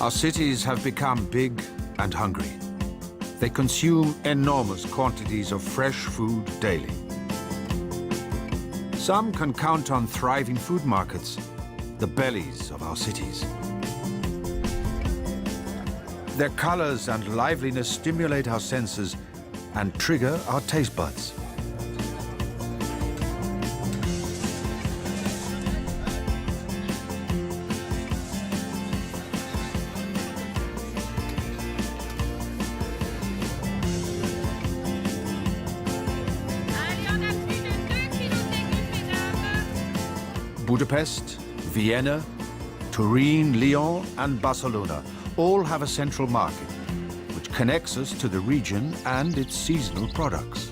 Our cities have become big and hungry. They consume enormous quantities of fresh food daily. Some can count on thriving food markets, the bellies of our cities. Their colors and liveliness stimulate our senses and trigger our taste buds. Budapest, Vienna, Turin, Lyon and Barcelona all have a central market, which connects us to the region and its seasonal products.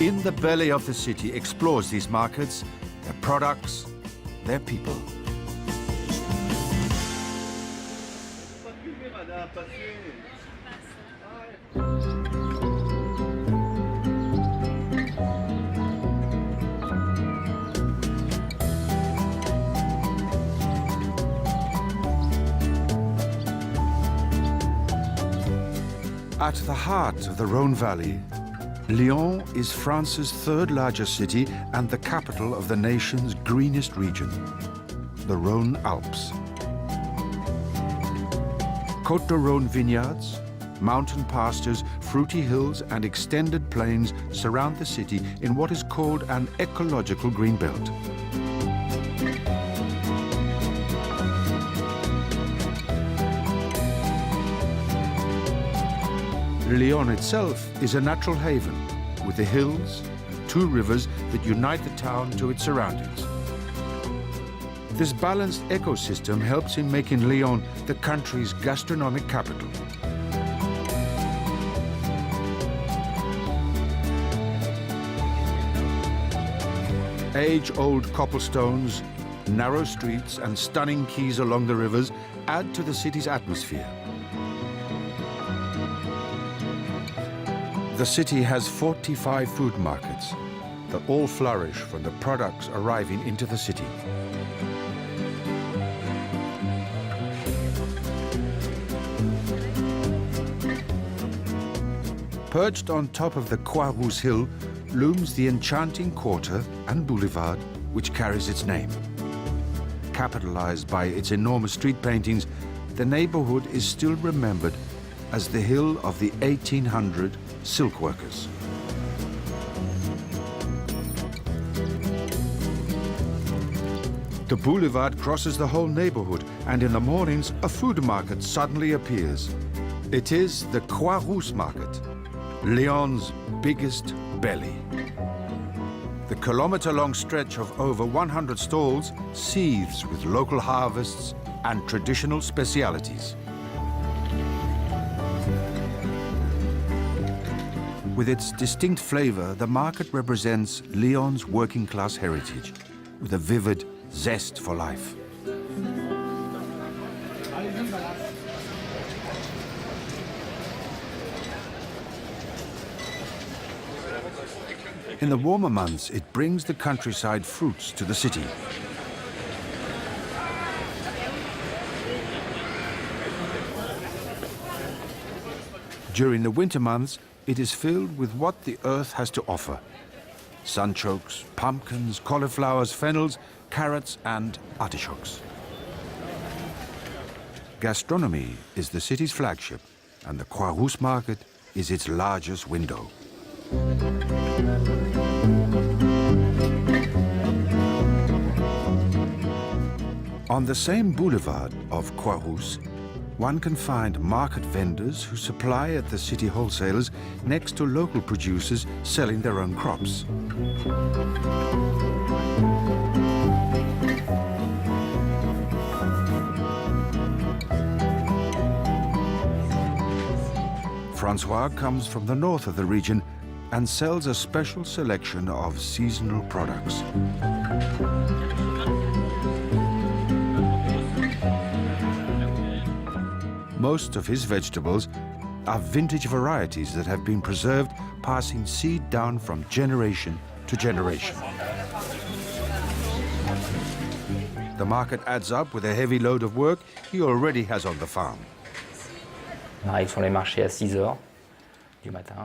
In the belly of the city explores these markets, their products, their people. At the heart of the Rhone Valley, Lyon is France's third largest city and the capital of the nation's greenest region, the Rhone Alps. Côte d'Rhône vineyards, mountain pastures, fruity hills and extended plains surround the city in what is called an ecological green belt. Lyon itself is a natural haven with the hills and two rivers that unite the town to its surroundings. This balanced ecosystem helps in making Lyon the country's gastronomic capital. Age-old cobblestones, narrow streets and stunning quays along the rivers add to the city's atmosphere. The city has 45 food markets that all flourish from the products arriving into the city. Perched on top of the Croix-Rousse hill looms the enchanting quarter and boulevard which carries its name. Capitalized by its enormous street paintings, the neighborhood is still remembered as the hill of the 1800 silk workers. The boulevard crosses the whole neighborhood, and in the mornings, a food market suddenly appears. It is the Croix-Rousse market, Lyon's biggest belly. The kilometer-long stretch of over 100 stalls seethes with local harvests and traditional specialities. With its distinct flavor, the market represents Lyon's working-class heritage, with a vivid zest for life. In the warmer months, it brings the countryside fruits to the city. During the winter months, it is filled with what the earth has to offer: sunchokes, pumpkins, cauliflowers, fennels, carrots and artichokes. Gastronomy is the city's flagship, and the Croix-Rousse market is its largest window. On the same boulevard of Croix-Rousse, one can find market vendors who supply at the city wholesalers next to local producers selling their own crops. Francois comes from the north of the region and sells a special selection of seasonal products. Most of his vegetables are vintage varieties that have been preserved, passing seed down from generation to generation. The market adds up with a heavy load of work he already has on the farm.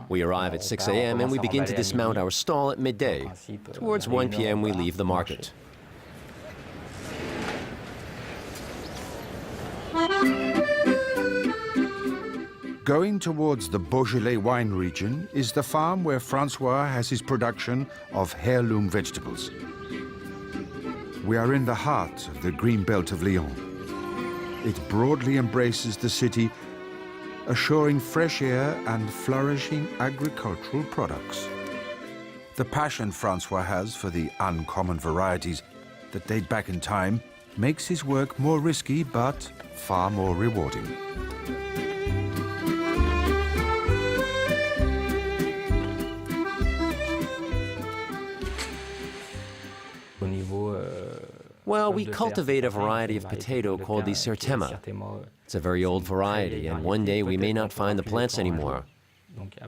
We arrive at 6 a.m. and we begin to dismount our stall at midday. Towards 1 p.m. we leave the market. Going towards the Beaujolais wine region is the farm where Francois has his production of heirloom vegetables. We are in the heart of the green belt of Lyon. It broadly embraces the city, assuring fresh air and flourishing agricultural products. The passion Francois has for the uncommon varieties that date back in time makes his work more risky but far more rewarding. Well, we cultivate a variety of potato called the Certema. It's a very old variety, and one day we may not find the plants anymore.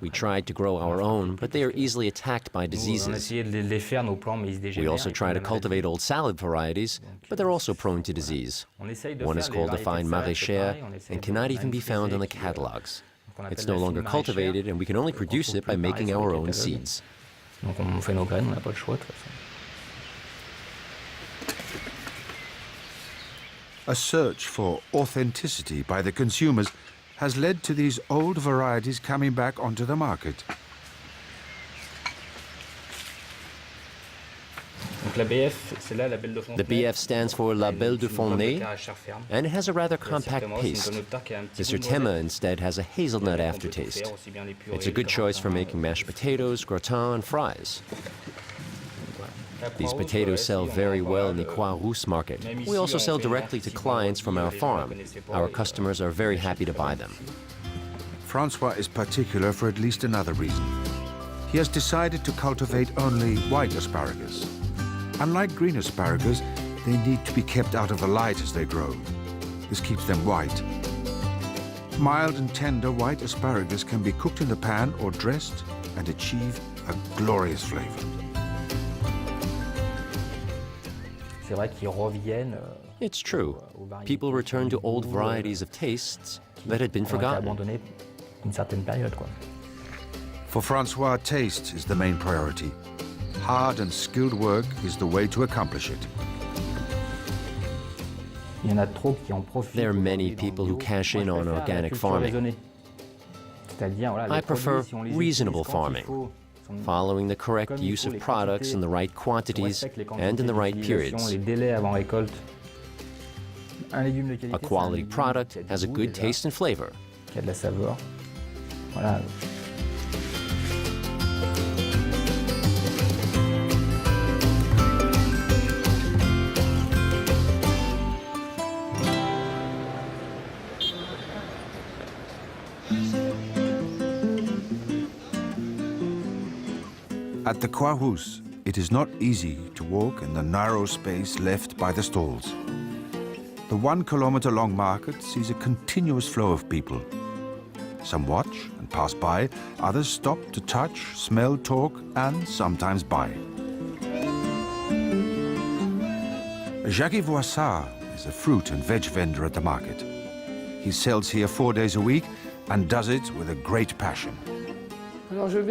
We tried to grow our own, but they are easily attacked by diseases. We also try to cultivate old salad varieties, but they're also prone to disease. One is called a fine maraîchère and cannot even be found on the catalogs. It's no longer cultivated, and we can only produce it by making our own seeds. A search for authenticity by the consumers has led to these old varieties coming back onto the market. The BF stands for La Belle de Fondé, and it has a rather compact paste. The Certema instead has a hazelnut aftertaste. It's a good choice for making mashed potatoes, gratin, and fries. These potatoes sell very well in the Croix-Rousse market. We also sell directly to clients from our farm. Our customers are very happy to buy them. Francois is particular for at least another reason. He has decided to cultivate only white asparagus. Unlike green asparagus, they need to be kept out of the light as they grow. This keeps them white. Mild and tender white asparagus can be cooked in the pan or dressed and achieve a glorious flavor. It's true. People return to old varieties of tastes that had been forgotten. For Francois, taste is the main priority. Hard and skilled work is the way to accomplish it. There are many people who cash in on organic farming. I prefer reasonable farming, following the correct use of products in the right quantities and in the right periods. A quality product has a good taste and flavor. At the Croix-Rousse, it is not easy to walk in the narrow space left by the stalls. The 1 kilometer-long market sees a continuous flow of people. Some watch and pass by, others stop to touch, smell, talk, and sometimes buy. Jacques Voissart is a fruit and veg vendor at the market. He sells here 4 days a week and does it with a great passion. I've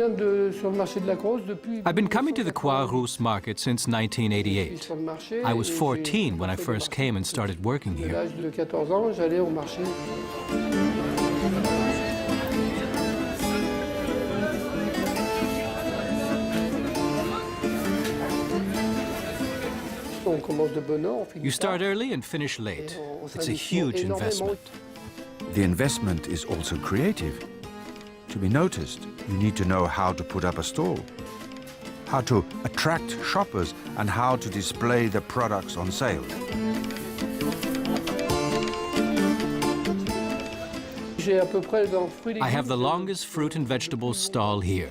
been coming to the Croix-Rousse market since 1988. I was 14 when I first came and started working here. You start early and finish late. It's a huge investment. The investment is also creative. To be noticed, you need to know how to put up a stall, how to attract shoppers, and how to display the products on sale. I have the longest fruit and vegetables stall here,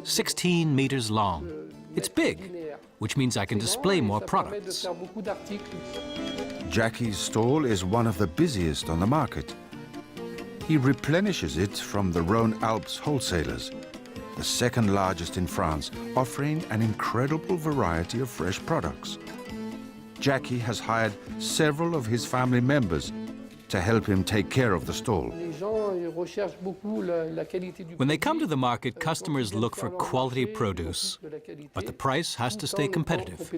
16 meters long. It's big, which means I can display more products. Jackie's stall is one of the busiest on the market. he replenishes it from the Rhône-Alpes wholesalers, the second largest in France, offering an incredible variety of fresh products. Jackie has hired several of his family members to help him take care of the stall. When they come to the market, customers look for quality produce, but the price has to stay competitive.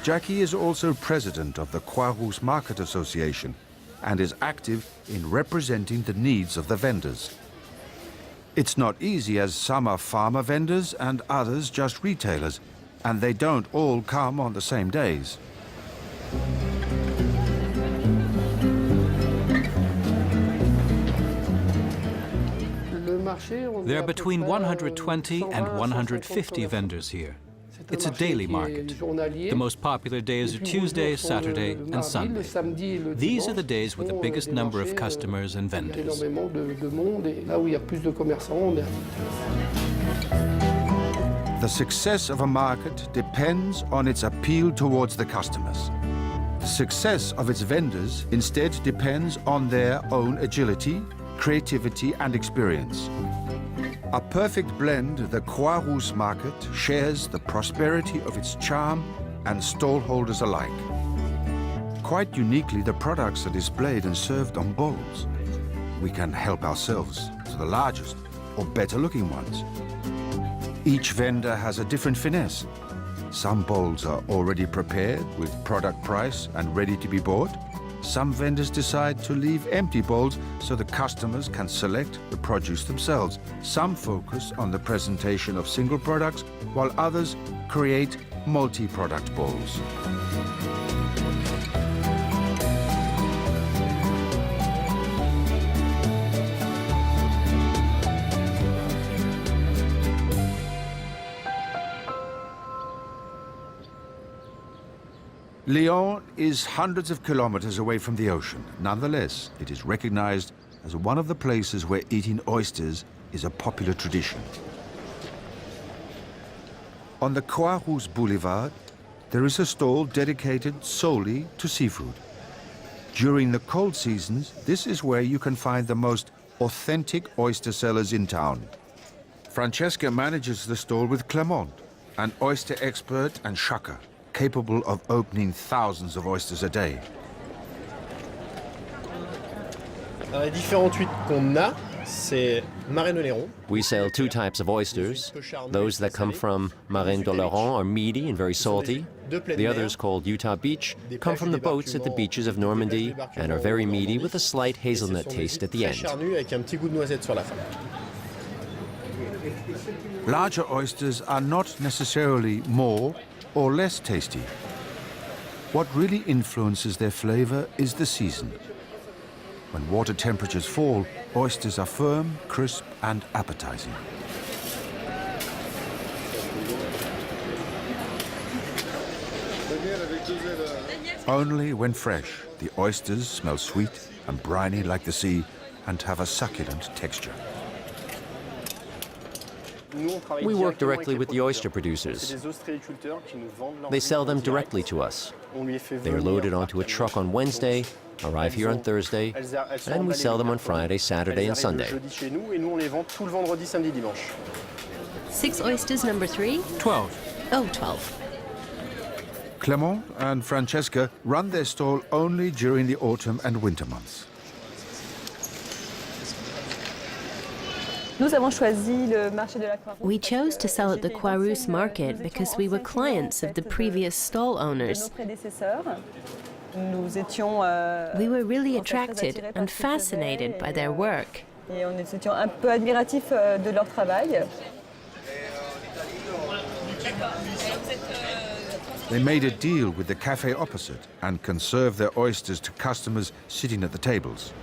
Jackie is also president of the Croix-Rousse Market Association and is active in representing the needs of the vendors. It's not easy, as some are farmer vendors and others just retailers, and they don't all come on the same days. There are between 120 and 150 vendors here. It's a daily market. The most popular days are Tuesday, Saturday, and Sunday. These are the days with the biggest number of customers and vendors. The success of a market depends on its appeal towards the customers. The success of its vendors instead depends on their own agility, creativity, and experience. A perfect blend, the Croix-Rousse market shares the prosperity of its charm and stallholders alike. Quite uniquely, the products are displayed and served on bowls. We can help ourselves to the largest or better-looking ones. Each vendor has a different finesse. Some bowls are already prepared with product price and ready to be bought. Some vendors decide to leave empty bowls so the customers can select the produce themselves. Some focus on the presentation of single products, while others create multi-product bowls. Lyon is hundreds of kilometers away from the ocean. Nonetheless, it is recognized as one of the places where eating oysters is a popular tradition. On the Croix-Rousse Boulevard, there is a stall dedicated solely to seafood. During the cold seasons, this is where you can find the most authentic oyster sellers in town. Francesca manages the stall with Clement, an oyster expert and shucker, capable of opening thousands of oysters a day. Les différentes huîtres qu'on a, c'est Marraine de Léon. We sell two types of oysters. Those that come from Marraine de Léon are meaty and very salty. The others, called Utah Beach, come from the boats at the beaches of Normandy and are very meaty with a slight hazelnut taste at the end. Avec un petit goût de noisette sur la fin. Larger oysters are not necessarily more or less tasty. What really influences their flavor is the season. When water temperatures fall, oysters are firm, crisp, and appetizing. Only when fresh, the oysters smell sweet and briny like the sea and have a succulent texture. We work directly with the oyster producers. They sell them directly to us. They are loaded onto a truck on Wednesday, arrive here on Thursday, and we sell them on Friday, Saturday, and Sunday. 6 oysters, number 3? 12. Oh, 12. Clement and Francesca run their stall only during the autumn and winter months. We chose to sell at the Croix-Rousse market because we were clients of the previous stall owners. We were really attracted and fascinated by their work. They made a deal with the cafe opposite and can serve their oysters to customers sitting at the tables.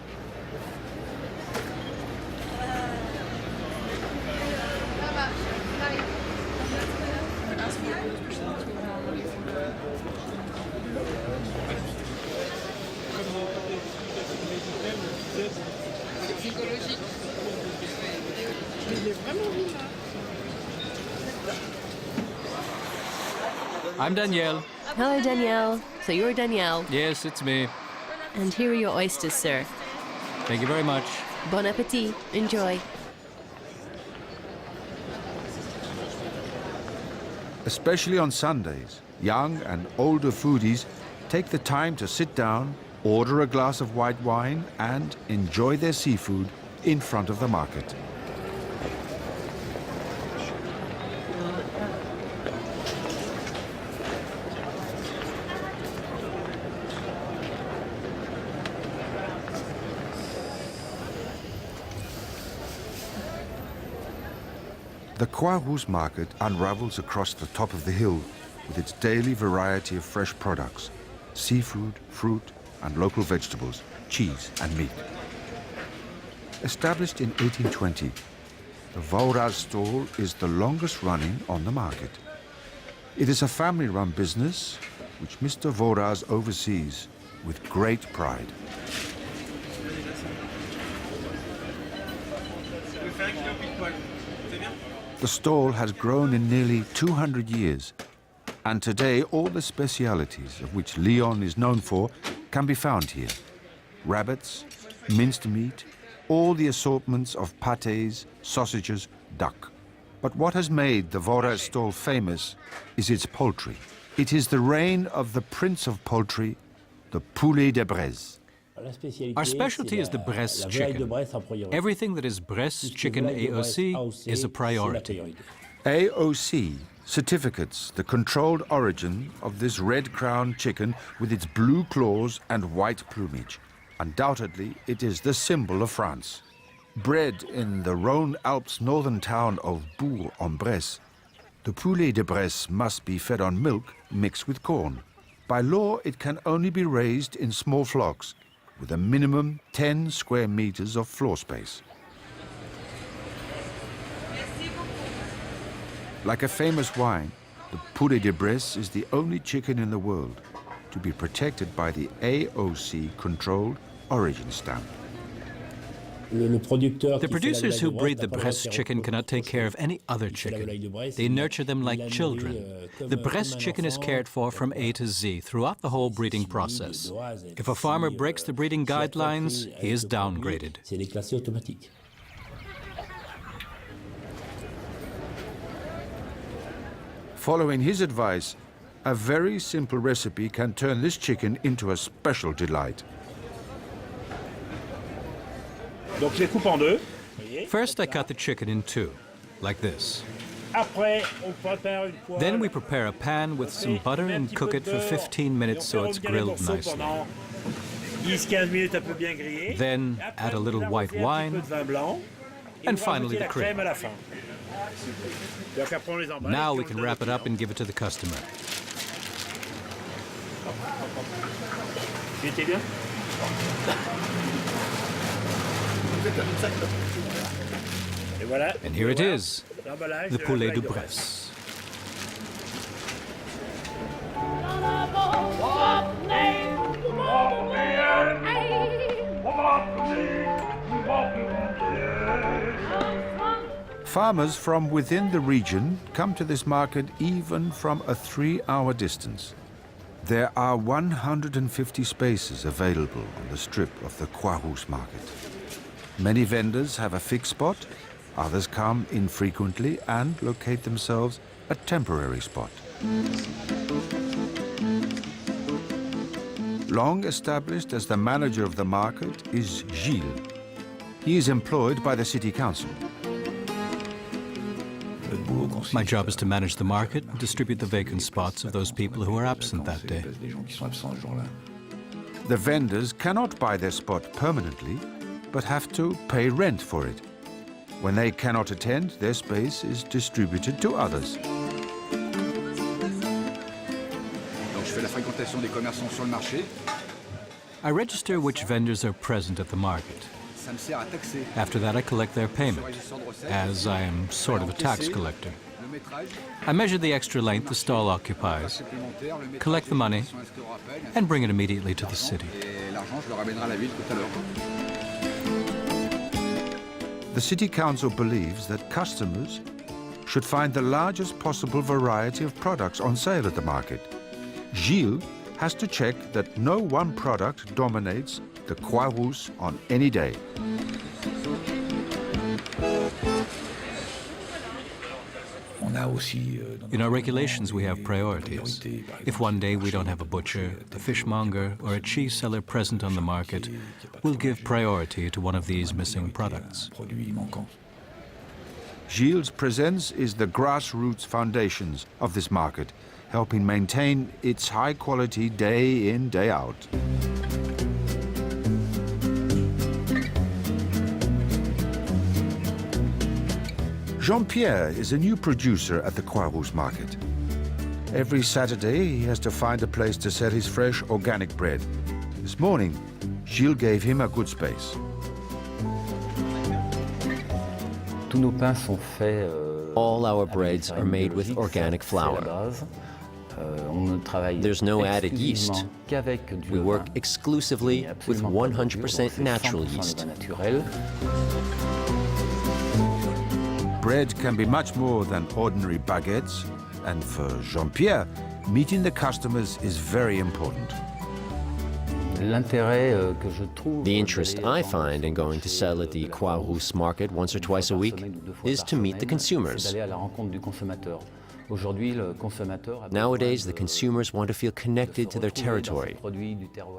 I'm Danielle. Hello, Danielle. So you're Danielle. Yes, it's me. And here are your oysters, sir. Thank you very much. Bon appetit. Enjoy. Especially on Sundays, young and older foodies take the time to sit down, order a glass of white wine, and enjoy their seafood in front of the market. The Croix-Rousse market unravels across the top of the hill with its daily variety of fresh products, seafood, fruit, and local vegetables, cheese and meat. Established in 1820, the Vaurage stall is the longest running on the market. It is a family-run business which Mr. Vaurage oversees with great pride. The stall has grown in nearly 200 years, and today all the specialities of which Lyon is known for can be found here. Rabbits, minced meat, all the assortments of pâtés, sausages, duck. But what has made the Vaurage stall famous is its poultry. It is the reign of the prince of poultry, the poulet de Bresse. Our specialty is the Bresse chicken. Everything that is Bresse chicken AOC is a priority. AOC certificates the controlled origin of this red-crowned chicken with its blue claws and white plumage. Undoubtedly, it is the symbol of France. Bred in the Rhône-Alps northern town of Bourg-en-Bresse, the poulet de Bresse must be fed on milk mixed with corn. By law, it can only be raised in small flocks, with a minimum 10 square meters of floor space. Like a famous wine, the poulet de Bresse is the only chicken in the world to be protected by the AOC-controlled origin stamp. The producers who breed the Bresse chicken cannot take care of any other chicken. They nurture them like children. The Bresse chicken is cared for from A to Z throughout the whole breeding process. If a farmer breaks the breeding guidelines, he is downgraded. Following his advice, a very simple recipe can turn this chicken into a special delight. First, I cut the chicken in two, like this. Then we prepare a pan with some butter and cook it for 15 minutes so it's grilled nicely. Then add a little white wine, and finally the cream. Now we can wrap it up and give it to the customer. And here it is, the poulet de Bresse. Farmers from within the region come to this market even from a 3-hour distance. There are 150 spaces available on the strip of the Croix-Rousse market. Many vendors have a fixed spot, others come infrequently and locate themselves a temporary spot. Long established as the manager of the market is Gilles. He is employed by the city council. My job is to manage the market and distribute the vacant spots of those people who are absent that day. The vendors cannot buy their spot permanently, but have to pay rent for it. When they cannot attend, their space is distributed to others. I register which vendors are present at the market. After that, I collect their payment, as I am sort of a tax collector. I measure the extra length the stall occupies, collect the money, and bring it immediately to the city. The city council believes that customers should find the largest possible variety of products on sale at the market. Gilles has to check that no one product dominates the Croix-Rousse on any day. In our regulations, we have priorities. If one day we don't have a butcher, a fishmonger, or a cheese seller present on the market, we'll give priority to one of these missing products. Gilles presents is the grassroots foundations of this market, helping maintain its high quality day in, day out. Jean-Pierre is a new producer at the Croix-Rousse market. Every Saturday, he has to find a place to sell his fresh organic bread. This morning, Gilles gave him a good space. All our breads are made with organic flour. There's no added yeast. We work exclusively with 100% natural yeast. Bread can be much more than ordinary baguettes, and for Jean-Pierre, meeting the customers is very important. The interest I find in going to sell at the Croix-Rousse market once or twice a week is to meet the consumers. Nowadays, the consumers want to feel connected to their territory.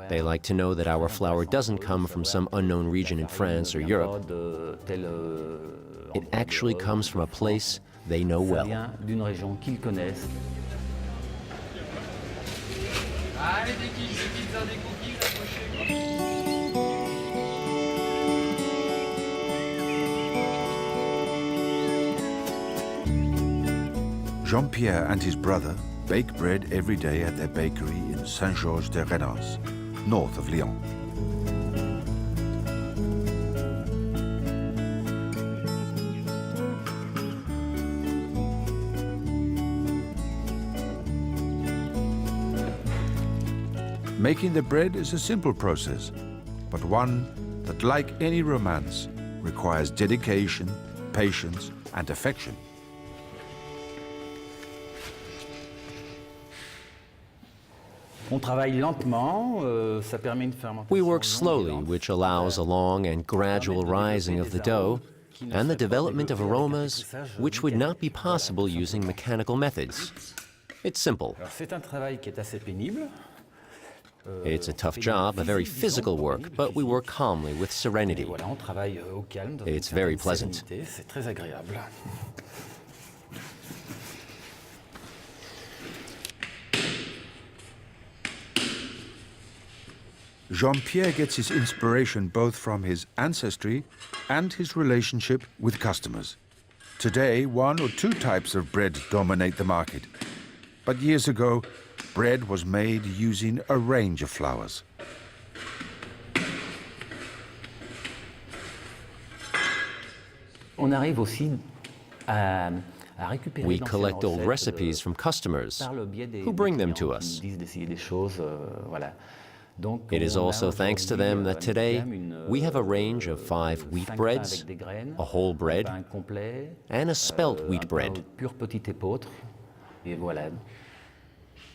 They like to know that our flour doesn't come from some unknown region in France or Europe. It actually comes from a place they know well. Jean-Pierre and his brother bake bread every day at their bakery in Saint-Georges-de-Renans, north of Lyon. Making the bread is a simple process, but one that, like any romance, requires dedication, patience, and affection. We work slowly, which allows a long and gradual rising of the dough and the development of aromas which would not be possible using mechanical methods. It's simple. It's a tough job, a very physical work, but we work calmly with serenity. It's very pleasant. Jean-Pierre gets his inspiration both from his ancestry and his relationship with customers. Today, 1 or 2 types of bread dominate the market. But years ago, bread was made using a range of flours. We collect old recipes from customers who bring them to us. It is also thanks to them that today we have a range of 5 wheat breads, a whole bread, and a spelt wheat bread.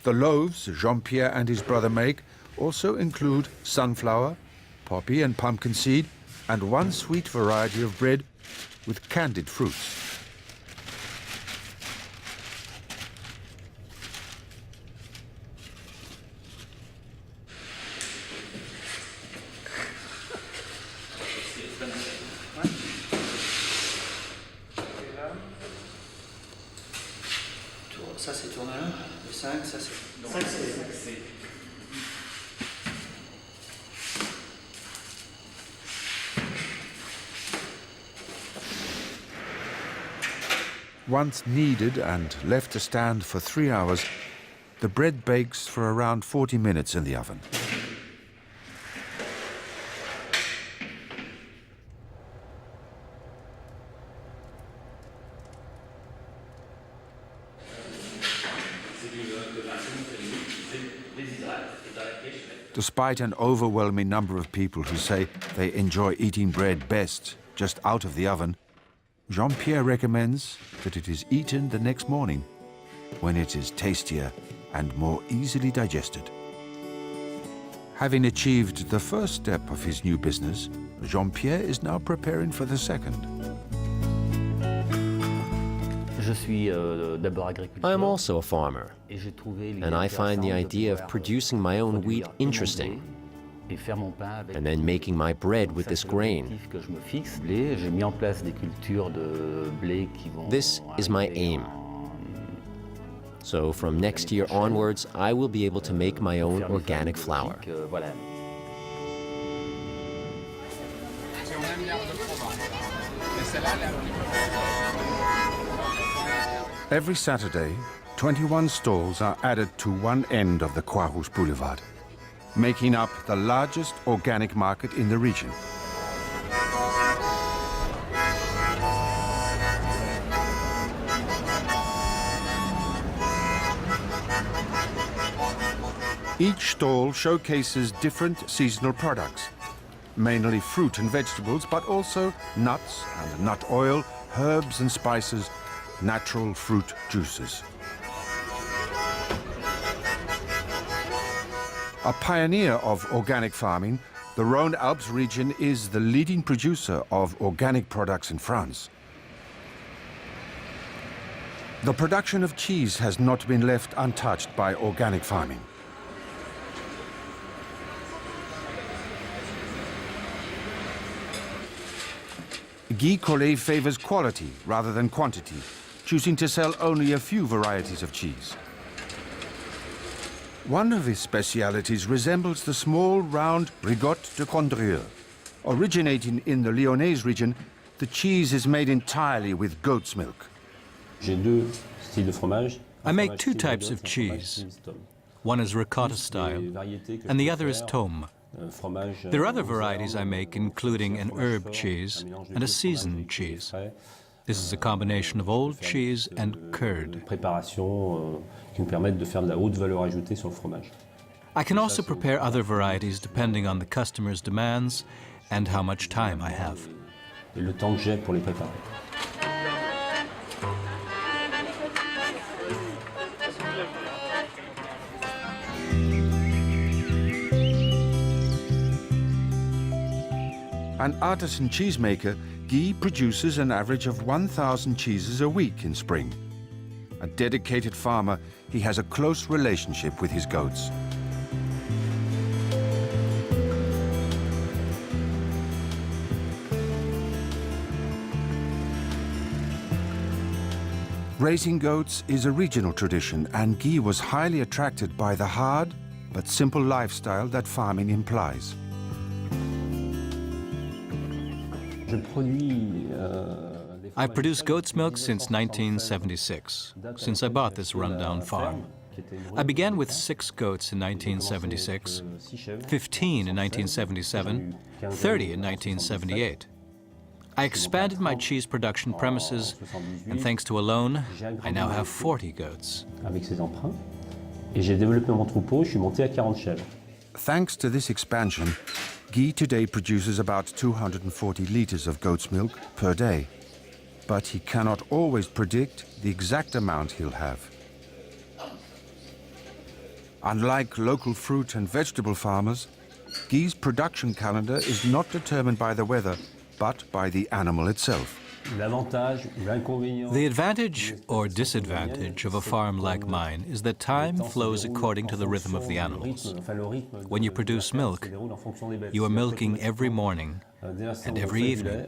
The loaves Jean-Pierre and his brother make also include sunflower, poppy and pumpkin seed, and 1 sweet variety of bread with candied fruits. Ça c'est tourne 1, le 5, ça c'est... 5 c'est... Once kneaded and left to stand for 3 hours, the bread bakes for around 40 minutes in the oven. Despite an overwhelming number of people who say they enjoy eating bread best just out of the oven, Jean-Pierre recommends that it is eaten the next morning when it is tastier and more easily digested. Having achieved the first step of his new business, Jean-Pierre is now preparing for the second. I am also a farmer, and I find the idea of producing my own wheat interesting, and then making my bread with this grain. This is my aim. So from next year onwards, I will be able to make my own organic flour. Every Saturday, 21 stalls are added to one end of the Croix-Rousse Boulevard, making up the largest organic market in the region. Each stall showcases different seasonal products, mainly fruit and vegetables, but also nuts and nut oil, herbs and spices, natural fruit juices. A pioneer of organic farming, the Rhône-Alpes region is the leading producer of organic products in France. The production of cheese has not been left untouched by organic farming. Guy Collet favors quality rather than quantity, choosing to sell only a few varieties of cheese. One of his specialities resembles the small, round rigotte de Condrieu. Originating in the Lyonnais region, the cheese is made entirely with goat's milk. I make two types of cheese. One is ricotta style, and the other is tome. There are other varieties I make, including an herb cheese and a seasoned cheese. This is a combination of old cheese and curd. I can also prepare other varieties depending on the customer's demands and how much time I have. An artisan cheesemaker, Guy produces an average of 1,000 cheeses a week in spring. A dedicated farmer, he has a close relationship with his goats. Raising goats is a regional tradition, and Guy was highly attracted by the hard but simple lifestyle that farming implies. I've produced goat's milk since 1976, since I bought this rundown farm. I began with 6 goats in 1976, 15 in 1977, 30 in 1978. I expanded my cheese production premises, and thanks to a loan, I now have 40 goats. Thanks to this expansion, Guy today produces about 240 liters of goat's milk per day. But he cannot always predict the exact amount he'll have. Unlike local fruit and vegetable farmers, Guy's production calendar is not determined by the weather, but by the animal itself. The advantage or disadvantage of a farm like mine is that time flows according to the rhythm of the animals. When you produce milk, you are milking every morning and every evening.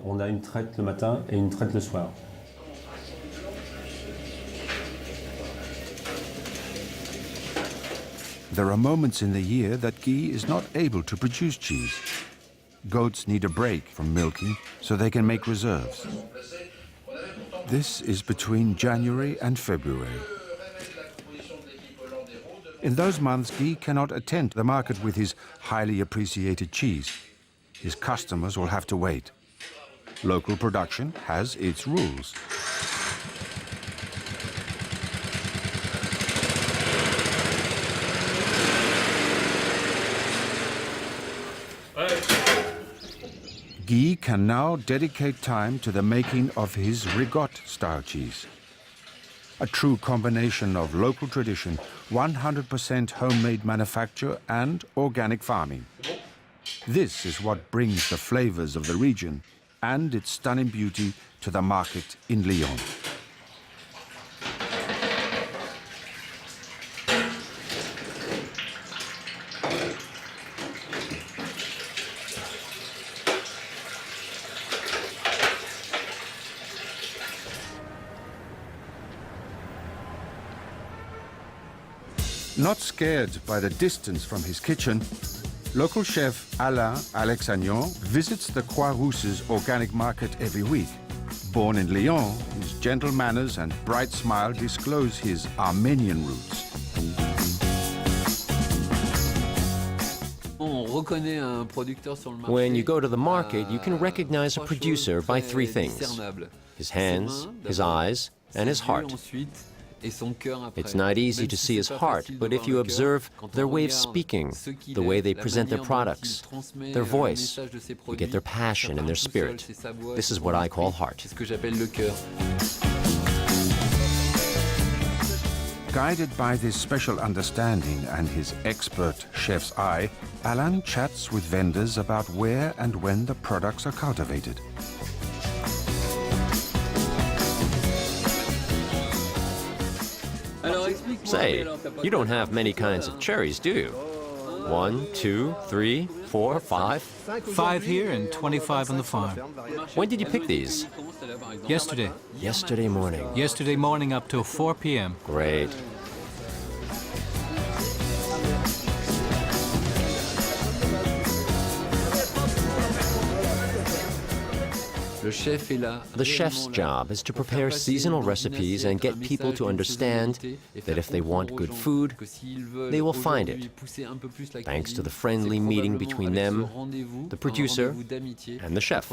There are moments in the year that Guy is not able to produce cheese. Goats need a break from milking so they can make reserves. This is between January and February. In those months, Guy cannot attend the market with his highly appreciated cheese. His customers will have to wait. Local production has its rules. Guy can now dedicate time to the making of his rigotte-style cheese. a true combination of local tradition, 100% homemade manufacture and organic farming. This is what brings the flavors of the region and its stunning beauty to the market in Lyon. Not scared by the distance from his kitchen, local chef Alain Alexagnon visits the Croix-Rousse's organic market every week. Born in Lyon, his gentle manners and bright smile disclose his Armenian roots. When you go to the market, you can recognize a producer by three things: his hands, his eyes, and his heart. It's not easy to see his heart, but if you observe their way of speaking, the way they present their products, their voice, you get their passion and their spirit. This is what I call heart. Guided by this special understanding and his expert chef's eye, Alain chats with vendors about where and when the products are cultivated. Say, you don't have many kinds of cherries, do you? 1, 2, 3, 4, 5? 5 here and 25 on the farm. When did you pick these? Yesterday. Yesterday morning. Yesterday morning up till 4 p.m. Great. The chef's job is to prepare seasonal recipes and get people to understand that if they want good food, they will find it, thanks to the friendly meeting between them, the producer, and the chef.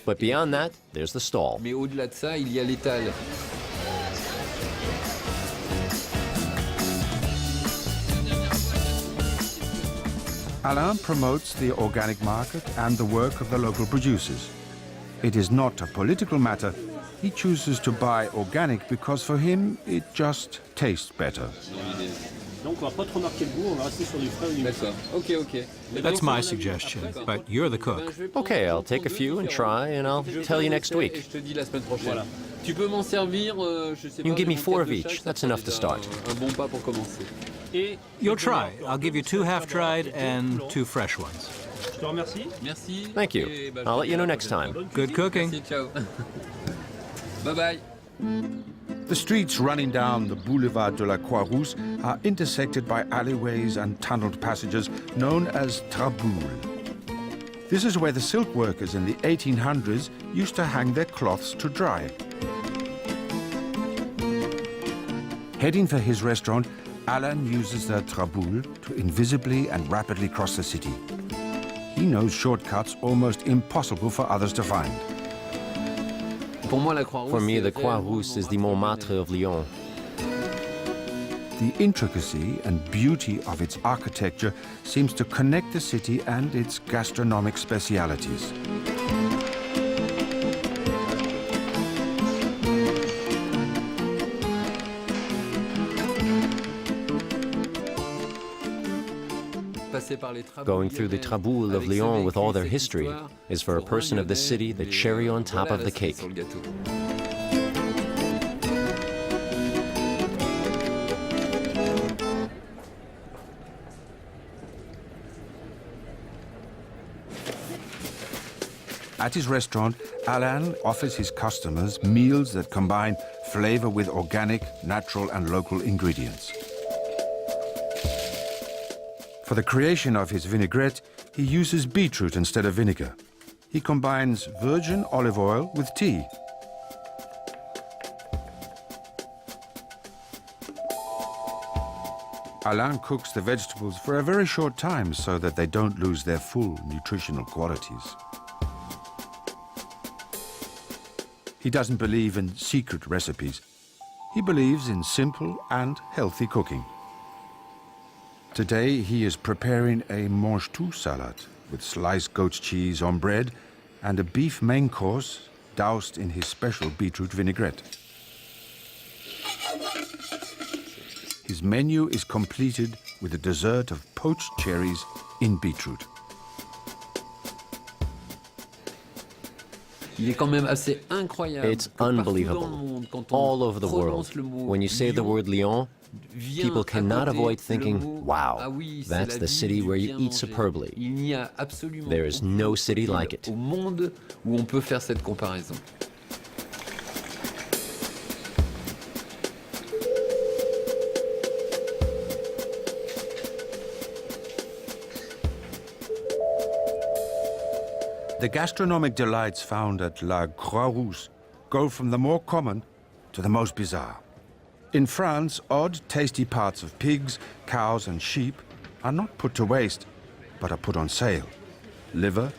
But beyond that, there's the stall. Alain promotes the organic market and the work of the local producers. It is not a political matter. He chooses to buy organic because for him it just tastes better. That's my suggestion, but you're the cook. Okay, I'll take a few and try, and I'll tell you next week. You can give me 4 of each. That's enough to start. You'll try. I'll give you 2 half-dried and 2 fresh ones. Thank you. I'll let you know next time. Good cooking. Bye-bye. The streets running down the Boulevard de la Croix-Rousse are intersected by alleyways and tunneled passages known as traboules. This is where the silk workers in the 1800s used to hang their cloths to dry. Heading for his restaurant, Alain uses the traboule to invisibly and rapidly cross the city. He knows shortcuts almost impossible for others to find. For me, the Croix-Rousse is the Montmartre of Lyon. The intricacy and beauty of its architecture seems to connect the city and its gastronomic specialities. Going through the traboules of Lyon with all their history is for a person of the city the cherry on top of the cake. At his restaurant, Alain offers his customers meals that combine flavor with organic, natural, and local ingredients. For the creation of his vinaigrette, he uses beetroot instead of vinegar. He combines virgin olive oil with tea. Alain cooks the vegetables for a very short time so that they don't lose their full nutritional qualities. He doesn't believe in secret recipes. He believes in simple and healthy cooking. Today, he is preparing a mange-tout salad with sliced goat's cheese on bread and a beef main course doused in his special beetroot vinaigrette. his menu is completed with a dessert of poached cherries in beetroot. It's unbelievable. All over the world, when you say the word Lyon, people cannot avoid thinking, wow, that's the city where you eat superbly. There is no city like it. The gastronomic delights found at La Croix-Rousse go from the more common to the most bizarre. In France, odd, tasty parts of pigs, cows and sheep are not put to waste, but are put on sale. Liver,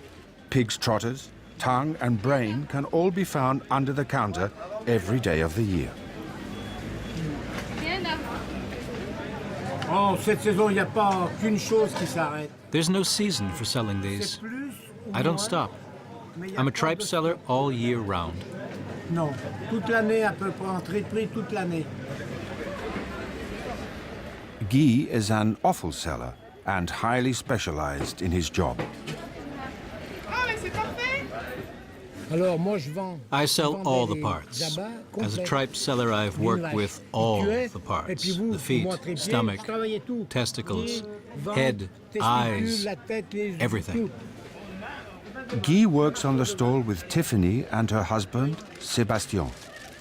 pig's trotters, tongue and brain can all be found under the counter every day of the year. There's no season for selling these. I don't stop. I'm a tripe seller all year round. Non, toute l'année à peu près, en triperie toute l'année. Guy is an offal seller and highly specialized in his job. I sell all the parts. As a tripe seller, I've worked with all the parts: the feet, stomach, testicles, head, eyes, everything. Guy works on the stall with Tiffany and her husband, Sébastien,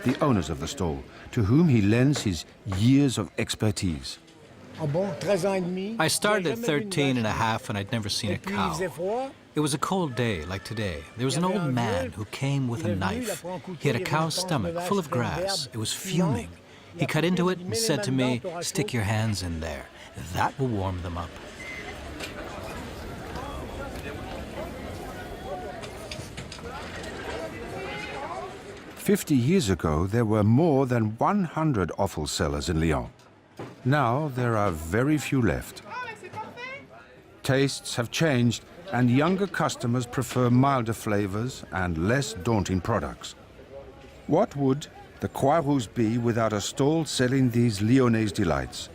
the owners of the stall, to whom he lends his years of expertise. I started at 13 and a half and I'd never seen a cow. It was a cold day, like today. There was an old man who came with a knife. He had a cow's stomach full of grass. It was fuming. He cut into it and said to me, "Stick your hands in there. That will warm them up." 50 years ago, there were more than 100 offal sellers in Lyon. Now there are very few left. Tastes have changed, and younger customers prefer milder flavors and less daunting products. What would the Croix-Rousse be without a stall selling these Lyonnese delights?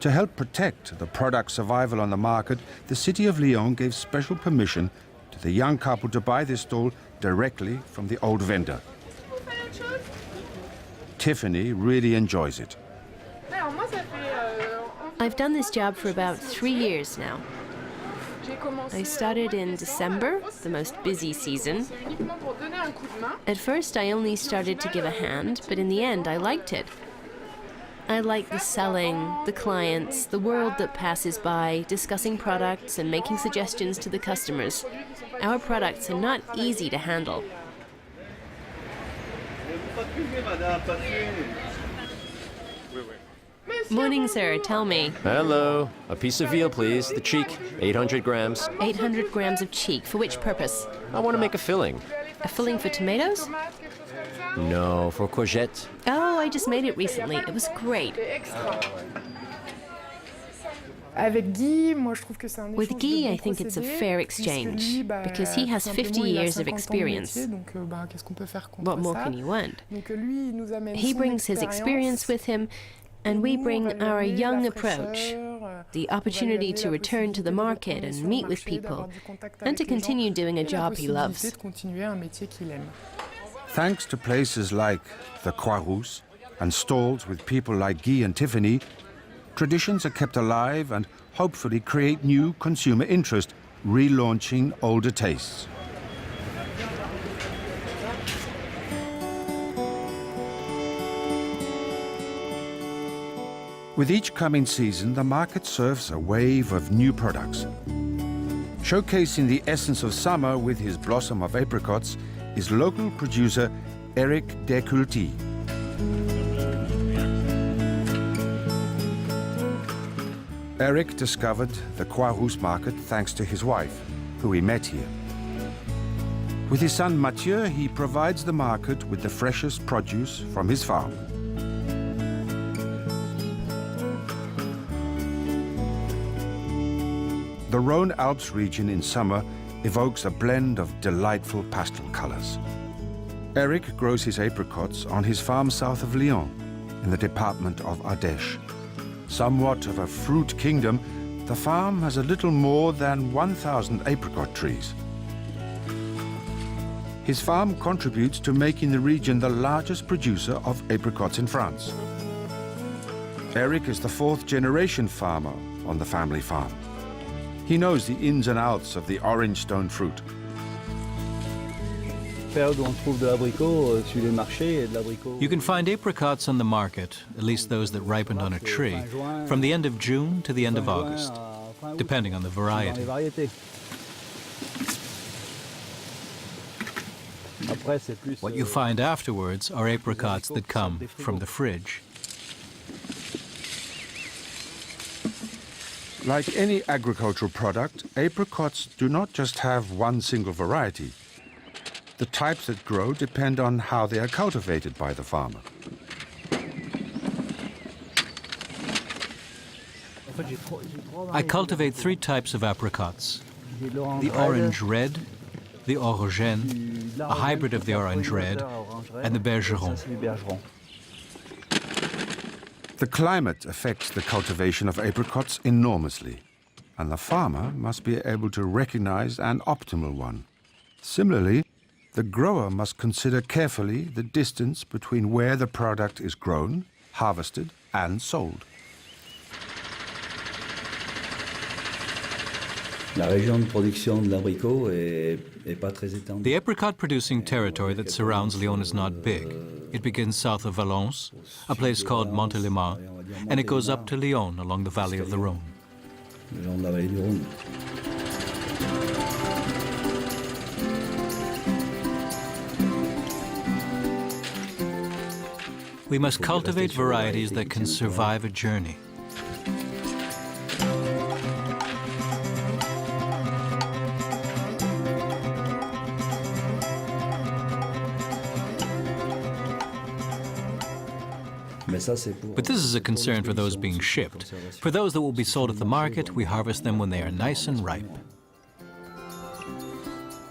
To help protect the product's survival on the market, the city of Lyon gave special permission to the young couple to buy this stall directly from the old vendor. Tiffany really enjoys it. I've done this job for about 3 years now. I started in December, the most busy season. At first, I only started to give a hand, but in the end, I liked it. I like the selling, the clients, the world that passes by, discussing products and making suggestions to the customers. Our products are not easy to handle. Morning, sir. Tell me. Hello. A piece of veal, please. The cheek. 800 grams. 800 grams of cheek. For which purpose? I want to make a filling. A filling for tomatoes? No, for courgette. Oh, I just made it recently. It was great. With Guy, I think it's a fair exchange, because he has 50 years of experience. What more can you want? He brings his experience with him, and we bring our young approach, the opportunity to return to the market and meet with people, and to continue doing a job he loves. Thanks to places like the Croix-Rousse and stalls with people like Guy and Tiffany, traditions are kept alive and hopefully create new consumer interest, relaunching older tastes. With each coming season, the market serves a wave of new products. Showcasing the essence of summer with his blossom of apricots is local producer Eric Deculty. Eric discovered the Croix-Rousse market thanks to his wife, who he met here. With his son Mathieu, he provides the market with the freshest produce from his farm. The Rhône-Alpes region in summer evokes a blend of delightful pastel colors. Eric grows his apricots on his farm south of Lyon, in the department of Ardèche. Somewhat of a fruit kingdom, the farm has a little more than 1,000 apricot trees. His farm contributes to making the region the largest producer of apricots in France. Eric is the fourth-generation farmer on the family farm. He knows the ins and outs of the orange stone fruit. You can find apricots on the market, at least those that ripened on a tree, from the end of June to the end of August, depending on the variety. What you find afterwards are apricots that come from the fridge. Like any agricultural product, apricots do not just have one single variety. The types that grow depend on how they are cultivated by the farmer. I cultivate 3 types of apricots: the orange red, the orogène, a hybrid of the orange red, and the bergeron. The climate affects the cultivation of apricots enormously, and the farmer must be able to recognize an optimal one. Similarly, the grower must consider carefully the distance between where the product is grown, harvested, and sold. The apricot-producing territory that surrounds Lyon is not big. It begins south of Valence, a place called Montélimar, and it goes up to Lyon along the valley of the Rhône. We must cultivate varieties that can survive a journey. But this is a concern for those being shipped. For those that will be sold at the market, we harvest them when they are nice and ripe.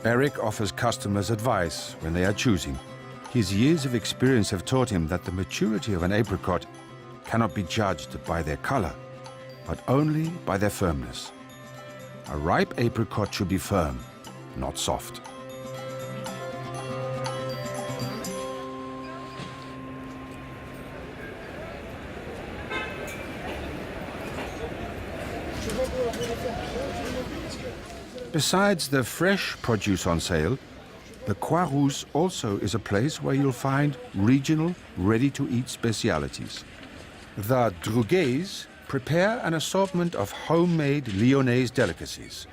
Eric offers customers advice when they are choosing. His years of experience have taught him that the maturity of an apricot cannot be judged by their color, but only by their firmness. A ripe apricot should be firm, not soft. Besides the fresh produce on sale, the Croix-Rousse also is a place where you'll find regional, ready-to-eat specialities. The Droguets prepare an assortment of homemade Lyonnaise delicacies.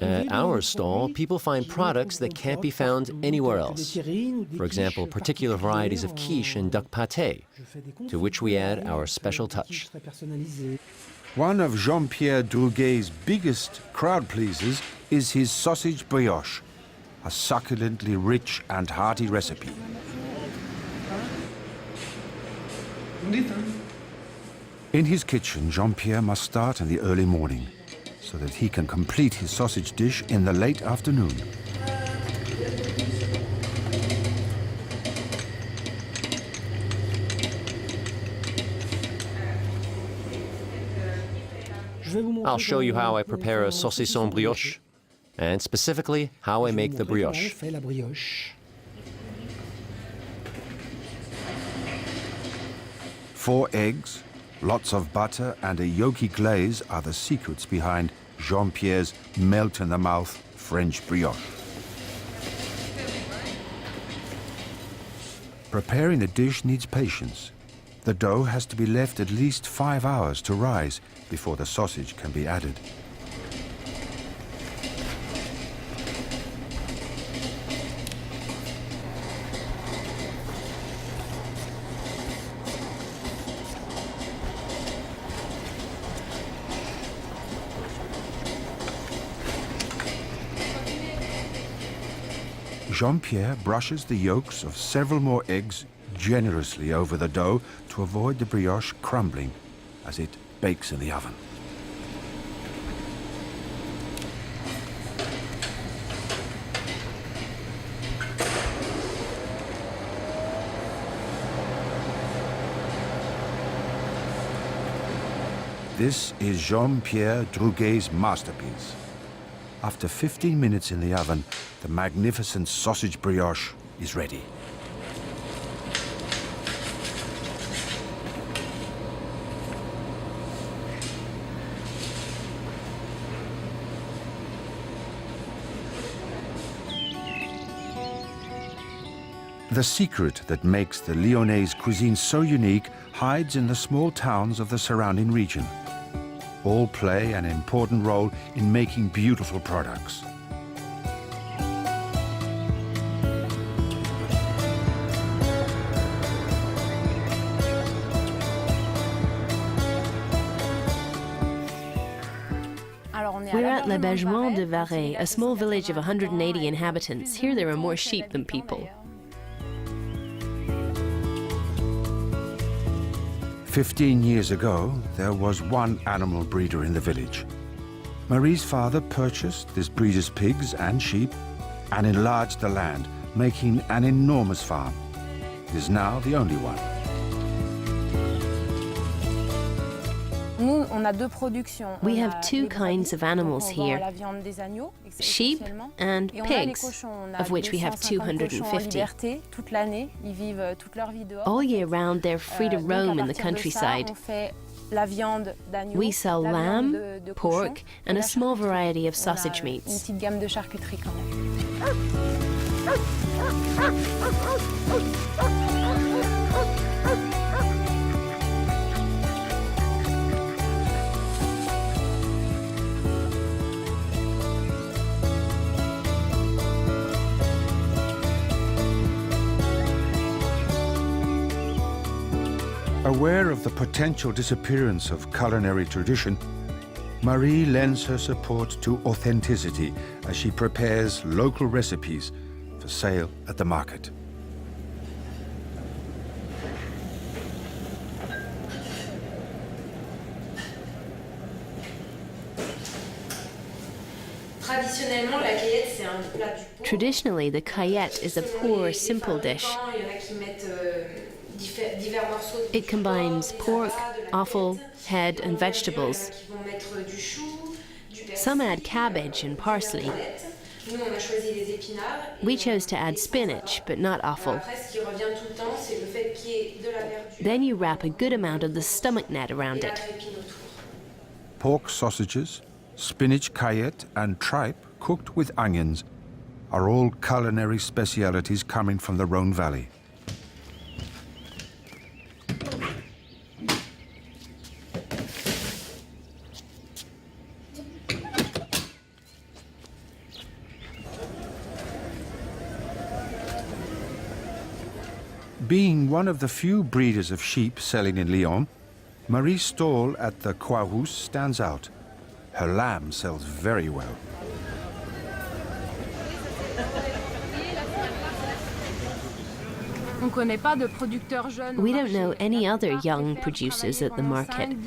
At our stall, people find products that can't be found anywhere else. For example, particular varieties of quiche and duck pâté, to which we add our special touch. One of Jean-Pierre Droguet's biggest crowd pleasers is his sausage brioche, a succulently rich and hearty recipe. In his kitchen, Jean-Pierre must start in the early morning so that he can complete his sausage dish in the late afternoon. I'll show you how I prepare a saucisson brioche, and specifically how I make the brioche. 4 eggs, lots of butter, and a yolky glaze are the secrets behind Jean-Pierre's melt-in-the-mouth French brioche. Preparing the dish needs patience. The dough has to be left at least 5 hours to rise before the sausage can be added. Jean-Pierre brushes the yolks of several more eggs generously over the dough to avoid the brioche crumbling as it bakes in the oven. This is Jean-Pierre Druguet's masterpiece. After 15 minutes in the oven, the magnificent sausage brioche is ready. The secret that makes the Lyonnaise cuisine so unique hides in the small towns of the surrounding region. All play an important role in making beautiful products. We're at l'Hébergement de Varennes, a small village of 180 inhabitants. Here there are more sheep than people. 15 years ago, there was one animal breeder in the village. Marie's father purchased this breeder's pigs and sheep and enlarged the land, making an enormous farm. It is now the only one. We have two kinds of animals here, sheep and pigs, of which we have 250. All year round, they're free to roam in the countryside. We sell lamb, pork, and a small variety of sausage meats. Aware of the potential disappearance of culinary tradition, Marie lends her support to authenticity as she prepares local recipes for sale at the market. Traditionally, the caillette is a poor, simple dish. It combines pork, offal, head, and vegetables. Some add cabbage and parsley. We chose to add spinach, but not offal. Then you wrap a good amount of the stomach net around it. Pork sausages, spinach caillette, and tripe cooked with onions are all culinary specialities coming from the Rhone Valley. Being one of the few breeders of sheep selling in Lyon, Marie's stall at the Croix stands out. Her lamb sells very well. We don't know any other young producers at the market.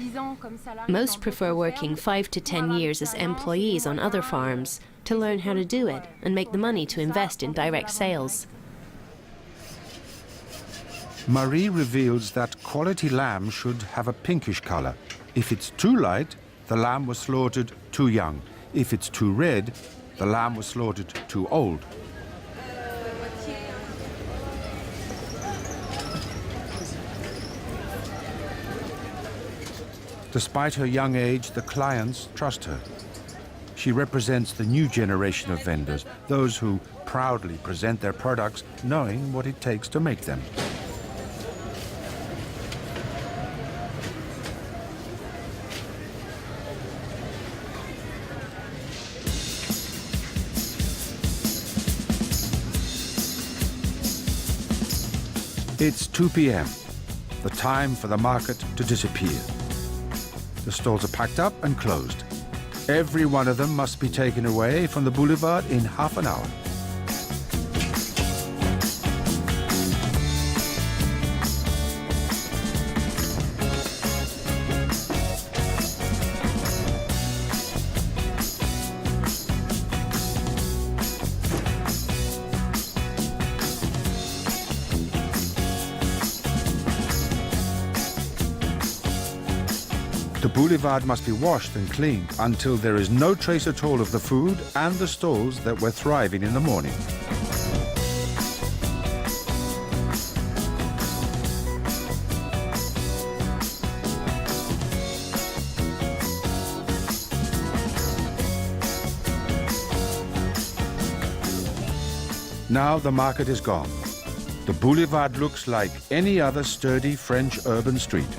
Most prefer working 5 to 10 years as employees on other farms to learn how to do it and make the money to invest in direct sales. Marie reveals that quality lamb should have a pinkish color. If it's too light, the lamb was slaughtered too young. If it's too red, the lamb was slaughtered too old. Despite her young age, the clients trust her. She represents the new generation of vendors, those who proudly present their products knowing what it takes to make them. It's 2 p.m., the time for the market to disappear. The stalls are packed up and closed. Every one of them must be taken away from the boulevard in half an hour. The The boulevard must be washed and cleaned until there is no trace at all of the food and the stalls that were thriving in the morning. Now the market is gone. The boulevard looks like any other sturdy French urban street.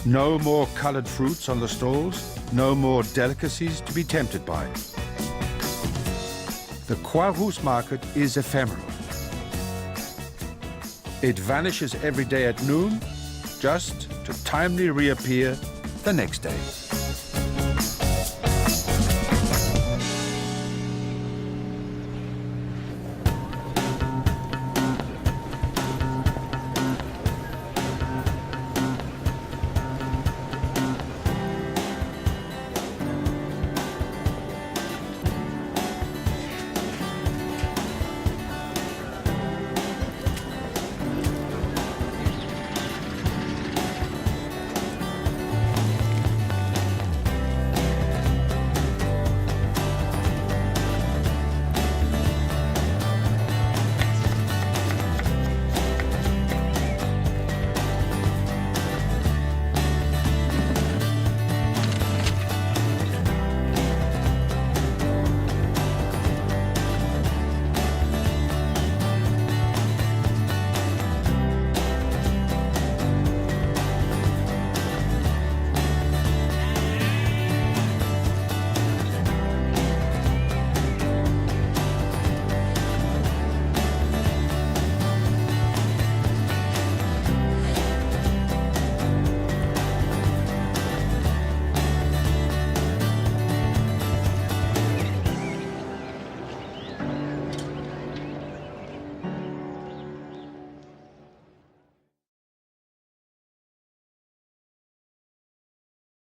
No more colored fruits on the stalls, no more delicacies to be tempted by. The Croix-Rousse market is ephemeral. It vanishes every day at noon, just to timely reappear the next day.